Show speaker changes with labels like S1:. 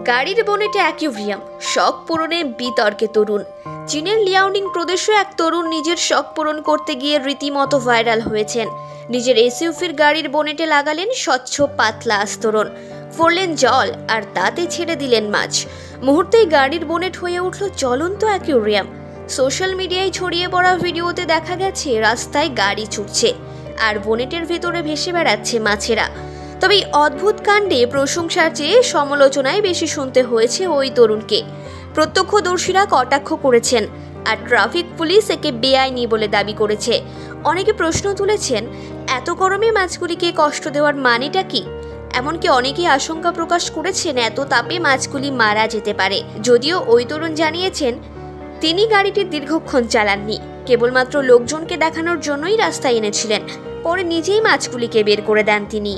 S1: গাড়ির বনেটে অ্যাকুয়ারিয়াম, শখ পূরণে বিতর্কে তরুণ। চীনের লিয়াওনিং প্রদেশে এক তরুণ নিজের শখ পূরণ করতে গিয়ে রীতিমতো ভাইরাল হয়েছেন। নিজের এসইউভির গাড়ির বনেটে লাগালেন স্বচ্ছ পাতলা আস্তরণ, ফোরলেন জল আর তাতে ছেড়ে দিলেন মাছ। মুহূর্তেই গাড়ির বনেট হয়ে উঠল জ্বলন্ত অ্যাকুয়ারিয়াম। সোশ্যাল মিডিয়ায় ছড়িয়ে পড়া ভিডিওতে দেখা গেছে রাস্তায় গাড়ি ছুটছে আর বনেটের ভেতরে ভেসে বেড়াচ্ছে মাছেরা। তবে এই অদ্ভুত কাণ্ডে প্রশংসার চেয়ে সমালোচনায় বেশি শুনতে হয়েছে ওই তরুণকে। প্রত্যক্ষদর্শীরা কটাক্ষ করেছেন আর ট্রাফিক পুলিশ একে বেআইনি বলে দাবি করেছে। অনেকে প্রশ্ন তুলেছেন, এত গরমে মাছগুলিকে কষ্ট দেওয়ার মানেটা কি? এমনকি অনেকেই আশঙ্কা প্রকাশ করেছেন এত তাপে মাছগুলি মারা যেতে পারে। যদিও ওই তরুণ জানিয়েছেন তিনি গাড়িটি দীর্ঘক্ষণ চালাননি, কেবলমাত্র লোকজনকে দেখানোর জন্যই রাস্তায় এনেছিলেন। পরে নিজেই মাছগুলিকে বের করে দেন তিনি।